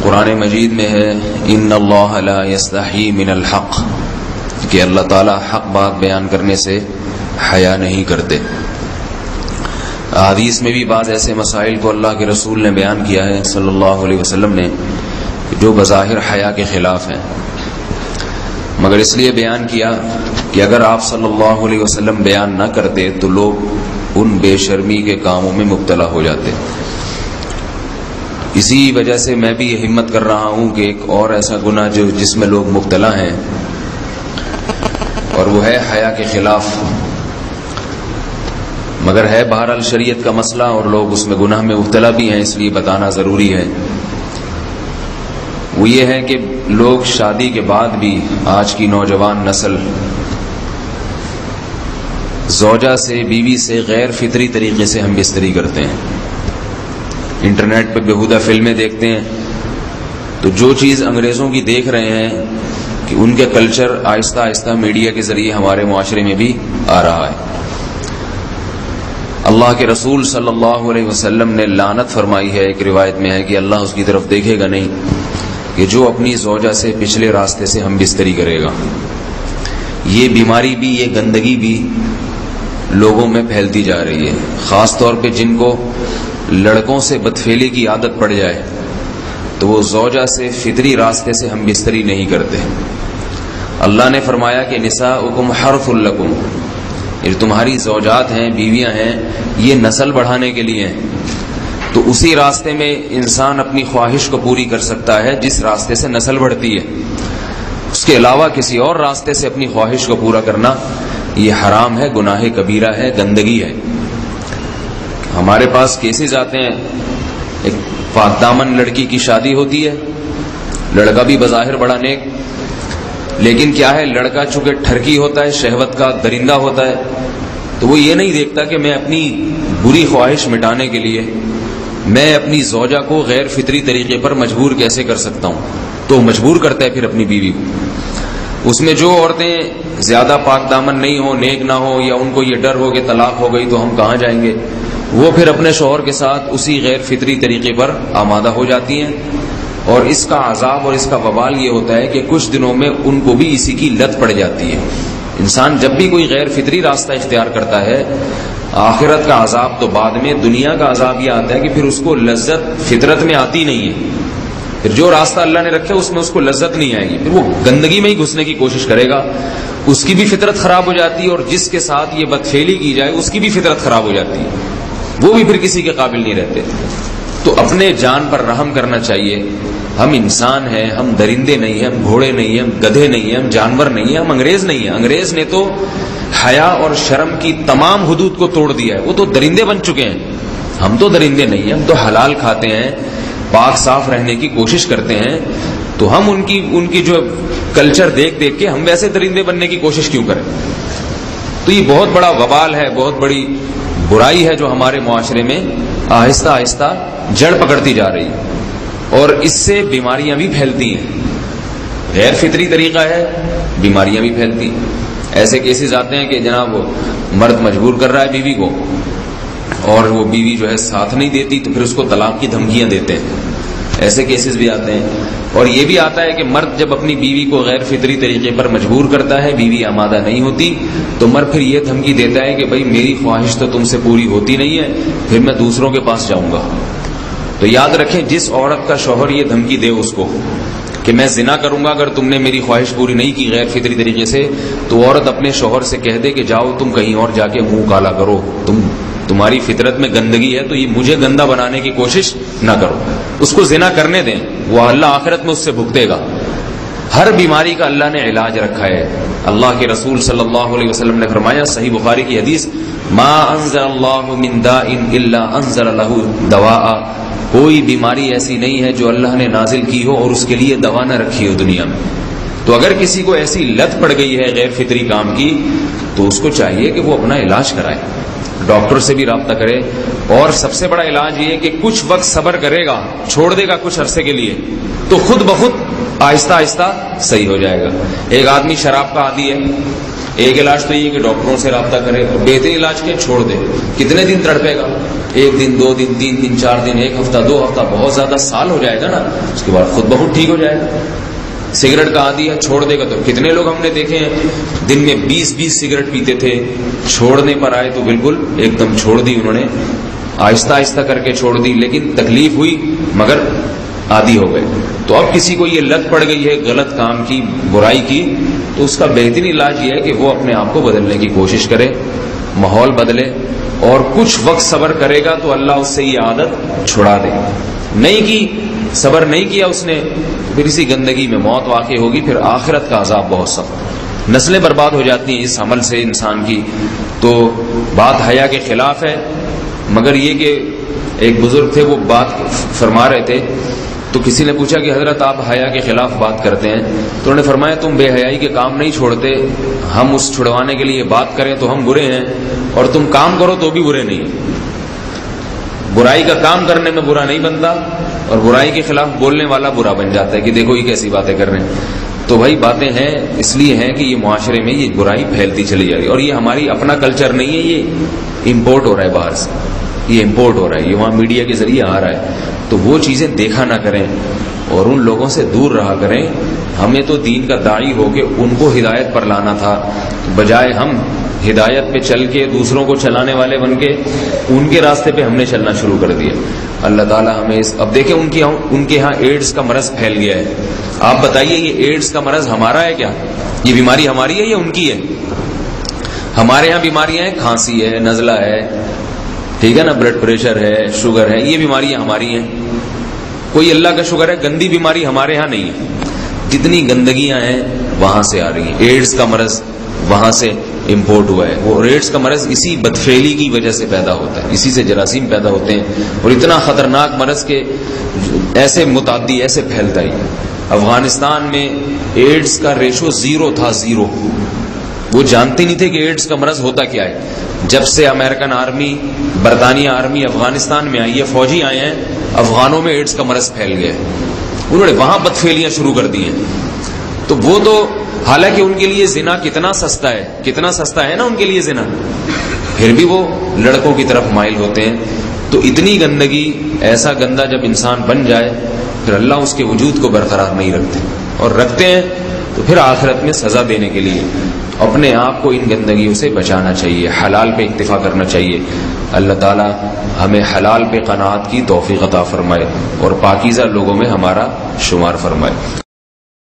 قرآن مجید میں ہے ان اللہ لا یستحی من الحق، کہ اللہ تعالیٰ حق بات بیان کرنے سے حیا نہیں کرتے۔ حدیث میں بھی بعض ایسے مسائل کو اللہ کے رسول نے بیان کیا ہے صلی اللہ علیہ وسلم نے جو بظاہر حیا کے خلاف ہیں، مگر اس لیے بیان کیا کہ اگر آپ صلی اللہ علیہ وسلم بیان نہ کرتے تو لوگ ان بے شرمی کے کاموں میں مبتلا ہو جاتے۔ اسی وجہ سے میں بھی یہ ہمت کر رہا ہوں کہ ایک اور ایسا گناہ جس میں لوگ مبتلا ہیں اور وہ ہے حیا کے خلاف، مگر ہے بہرحال شریعت کا مسئلہ اور لوگ اس میں گناہ میں مبتلا بھی ہیں، اس لیے بتانا ضروری ہے۔ وہ یہ ہے کہ لوگ شادی کے بعد بھی، آج کی نوجوان نسل زوجہ سے، بیوی سے غیر فطری طریقے سے ہم بستری کرتے ہیں۔ انٹرنیٹ پہ بیہودہ فلمیں دیکھتے ہیں، تو جو چیز انگریزوں کی دیکھ رہے ہیں کہ ان کے کلچر آہستہ آہستہ میڈیا کے ذریعے ہمارے معاشرے میں بھی آ رہا ہے۔ اللہ کے رسول صلی اللہ علیہ وسلم نے لعنت فرمائی ہے، ایک روایت میں ہے کہ اللہ اس کی طرف دیکھے گا نہیں کہ جو اپنی زوجہ سے پچھلے راستے سے ہم بستری کرے گا۔ یہ بیماری بھی، یہ گندگی بھی لوگوں میں پھیلتی جا رہی ہے، خاص طور پہ جن کو لڑکوں سے بدفعلی کی عادت پڑ جائے تو وہ زوجہ سے فطری راستے سے ہم بستری نہیں کرتے۔ اللہ نے فرمایا کہ نساؤکم حرث لکم، یہ تمہاری زوجات ہیں، بیویاں ہیں، یہ نسل بڑھانے کے لیے ہیں۔ تو اسی راستے میں انسان اپنی خواہش کو پوری کر سکتا ہے جس راستے سے نسل بڑھتی ہے، اس کے علاوہ کسی اور راستے سے اپنی خواہش کو پورا کرنا یہ حرام ہے، گناہ کبیرہ ہے، گندگی ہے۔ ہمارے پاس کیسز آتے ہیں، ایک پاک دامن لڑکی کی شادی ہوتی ہے، لڑکا بھی بظاہر بڑا نیک، لیکن کیا ہے، لڑکا چونکہ ٹھرکی ہوتا ہے، شہوت کا درندہ ہوتا ہے، تو وہ یہ نہیں دیکھتا کہ میں اپنی بری خواہش مٹانے کے لیے میں اپنی زوجہ کو غیر فطری طریقے پر مجبور کیسے کر سکتا ہوں، تو مجبور کرتا ہے پھر اپنی بیوی کو۔ اس میں جو عورتیں زیادہ پاک دامن نہیں ہوں، نیک نہ ہوں، یا ان کو یہ ڈر ہو کہ طلاق ہو گئی تو ہم کہاں جائیں گے، وہ پھر اپنے شوہر کے ساتھ اسی غیر فطری طریقے پر آمادہ ہو جاتی ہیں، اور اس کا عذاب اور اس کا وبال یہ ہوتا ہے کہ کچھ دنوں میں ان کو بھی اسی کی لت پڑ جاتی ہے۔ انسان جب بھی کوئی غیر فطری راستہ اختیار کرتا ہے، آخرت کا عذاب تو بعد میں، دنیا کا عذاب یہ آتا ہے کہ پھر اس کو لذت فطرت میں آتی نہیں ہے، پھر جو راستہ اللہ نے رکھا اس میں اس کو لذت نہیں آئے گی، پھر وہ گندگی میں ہی گھسنے کی کوشش کرے گا، اس کی بھی فطرت خراب ہو جاتی ہے، اور جس کے ساتھ یہ بدفعلی کی جائے اس کی بھی فطرت خراب ہو جاتی ہے، وہ بھی پھر کسی کے قابل نہیں رہتے۔ تو اپنے جان پر رحم کرنا چاہیے۔ ہم انسان ہیں، ہم درندے نہیں ہیں، ہم گھوڑے نہیں ہیں، ہم گدھے نہیں ہیں، ہم جانور نہیں ہیں، ہم انگریز نہیں ہیں۔ انگریز نے تو حیا اور شرم کی تمام حدود کو توڑ دیا ہے، وہ تو درندے بن چکے ہیں۔ ہم تو درندے نہیں ہیں، ہم تو حلال کھاتے ہیں، پاک صاف رہنے کی کوشش کرتے ہیں، تو ہم ان کی جو کلچر دیکھ دیکھ کے ہم ویسے درندے بننے کی کوشش کیوں کریں؟ تو یہ بہت بڑا وبال ہے، بہت بڑی برائی ہے جو ہمارے معاشرے میں آہستہ آہستہ جڑ پکڑتی جا رہی ہے، اور اس سے بیماریاں بھی پھیلتی ہیں۔ غیر فطری طریقہ ہے، بیماریاں بھی پھیلتی ہیں۔ ایسے کیسز آتے ہیں کہ جناب مرد مجبور کر رہا ہے بیوی کو، اور وہ بیوی جو ہے ساتھ نہیں دیتی تو پھر اس کو طلاق کی دھمکیاں دیتے ہیں، ایسے کیسز بھی آتے ہیں۔ اور یہ بھی آتا ہے کہ مرد جب اپنی بیوی کو غیر فطری طریقے پر مجبور کرتا ہے، بیوی آمادہ نہیں ہوتی، تو مرد پھر یہ دھمکی دیتا ہے کہ بھائی میری خواہش تو تم سے پوری ہوتی نہیں ہے، پھر میں دوسروں کے پاس جاؤں گا۔ تو یاد رکھیں، جس عورت کا شوہر یہ دھمکی دے اس کو کہ میں زنا کروں گا اگر تم نے میری خواہش پوری نہیں کی غیر فطری طریقے سے، تو عورت اپنے شوہر سے کہہ دے کہ جاؤ تم کہیں اور جا کے منہ کالا کرو، تمہاری فطرت میں گندگی ہے تو یہ مجھے گندا بنانے کی کوشش نہ کرو، اس کو زنا کرنے دیں، وہ اللہ آخرت میں اس سے بھگتے گا۔ ہر بیماری کا اللہ نے علاج رکھا ہے۔ اللہ کے رسول صلی اللہ علیہ وسلم نے فرمایا، صحیح بخاری کی حدیث، ما انزل اللہ من داء الا انزل له دواء، کوئی بیماری ایسی نہیں ہے جو اللہ نے نازل کی ہو اور اس کے لیے دوا نہ رکھی ہو دنیا میں۔ تو اگر کسی کو ایسی لت پڑ گئی ہے غیر فطری کام کی، تو اس کو چاہیے کہ وہ اپنا علاج کرائے، ڈاکٹر سے بھی رابطہ کرے. اور سب سے بڑا علاج یہ ہے کہ کچھ وقت صبر کرے گا, چھوڑ دے گا کچھ عرصے کے لیے, تو خود بخود آہستہ آہستہ صحیح ہو جائے گا. ایک آدمی شراب کا عادی ہے, ایک علاج تو یہ کہ ڈاکٹروں سے رابطہ کرے, اور بہترین علاج کے چھوڑ دے. کتنے دن تڑپے گا؟ 1 دن 2 دن 3 دن 4 دن 1 ہفتہ 2 ہفتہ, بہت زیادہ سال ہو جائے گا نا, اس کے بعد خود بہت ٹھیک ہو جائے گا. سگریٹ کا عادی ہے, چھوڑ دے گا تو کتنے لوگ ہم نے دیکھے ہیں دن میں 20 سگریٹ پیتے تھے, چھوڑنے پر آئے تو بالکل ایک دم چھوڑ دی انہوں نے, آہستہ آہستہ کر کے چھوڑ دی, لیکن تکلیف ہوئی مگر عادی ہو گئے. تو اب کسی کو یہ لت پڑ گئی ہے غلط کام کی, برائی کی, تو اس کا بہترین علاج یہ ہے کہ وہ اپنے آپ کو بدلنے کی کوشش کرے, ماحول بدلے, اور کچھ وقت صبر کرے گا تو اللہ اس سے یہ عادت چھڑا دے. نہیں کی, صبر نہیں کیا اس نے, پھر اسی گندگی میں موت واقع ہوگی, پھر آخرت کا عذاب بہت سخت. نسلیں برباد ہو جاتی ہیں اس عمل سے انسان کی. تو بات حیا کے خلاف ہے, مگر یہ کہ ایک بزرگ تھے, وہ بات فرما رہے تھے, تو کسی نے پوچھا کہ حضرت آپ حیا کے خلاف بات کرتے ہیں, تو انہوں نے فرمایا تم بے حیائی کے کام نہیں چھوڑتے, ہم اس چھڑوانے کے لیے بات کریں تو ہم برے ہیں, اور تم کام کرو تو بھی برے نہیں. برائی کا کام کرنے میں برا نہیں بنتا, اور برائی کے خلاف بولنے والا برا بن جاتا ہے کہ دیکھو یہ کیسی باتیں کر رہے ہیں. تو بھائی باتیں ہیں اس لیے ہیں کہ یہ معاشرے میں یہ برائی پھیلتی چلی جا رہی ہے, اور یہ ہماری اپنا کلچر نہیں ہے, یہ امپورٹ ہو رہا ہے باہر سے, یہ امپورٹ ہو رہا ہے, یہ وہاں میڈیا کے ذریعے آ رہا ہے. تو وہ چیزیں دیکھا نہ کریں اور ان لوگوں سے دور رہا کریں. ہمیں تو دین کا داعی ہو کے ان کو ہدایت پر لانا تھا, بجائے ہم ہدایت پہ چل کے دوسروں کو چلانے والے بن کے ان کے راستے پہ ہم نے چلنا شروع کر دیا. اللہ تعالیٰ ہمیں اب دیکھیں ان کے ہاں ایڈز کا مرض پھیل گیا ہے. آپ بتائیے یہ ایڈز کا مرض ہمارا ہے کیا؟ یہ بیماری ہماری ہے یا ان کی ہے؟ ہمارے ہاں بیماریاں ہیں, کھانسی ہے, نزلہ ہے, ٹھیک ہے نا, بلڈ پریشر ہے, شوگر ہے, یہ بیماریاں ہماری ہیں. کوئی اللہ کا شکر ہے گندی بیماری ہمارے ہاں نہیں ہے. جتنی گندگیاں ہیں وہاں سے آ رہی ہیں. ایڈز کا مرض وہاں سے امپورٹ ہوا ہے. وہ ایڈز کا مرض اسی بدفعلی کی وجہ سے پیدا ہوتا ہے, اسی سے جراثیم پیدا ہوتے ہیں, اور اتنا خطرناک مرض کے ایسے متعدی ایسے پھیلتا ہی. افغانستان میں ایڈز کا ریشو 0 تھا, 0. وہ جانتے نہیں تھے کہ ایڈز کا مرض ہوتا کیا ہے. جب سے امریکن آرمی, برطانیہ آرمی افغانستان میں آئی ہے, فوجی آئے ہیں, افغانوں میں ایڈز کا مرض پھیل گیا ہے. انہوں نے وہاں بدفعلیاں شروع کر دی ہیں. تو وہ تو حالانکہ ان کے لیے زنا کتنا سستا ہے, کتنا سستا ہے نا ان کے لیے زنا, پھر بھی وہ لڑکوں کی طرف مائل ہوتے ہیں. تو اتنی گندگی, ایسا گندا جب انسان بن جائے پھر اللہ اس کے وجود کو برقرار نہیں رکھتے, اور رکھتے ہیں تو پھر آخرت میں سزا دینے کے لیے اپنے آپ کو ان گندگیوں سے بچانا چاہیے, حلال پہ اکتفا کرنا چاہیے. اللہ تعالی ہمیں حلال پہ قناعت کی توفیق عطا فرمائے اور پاکیزہ لوگوں میں ہمارا شمار فرمائے.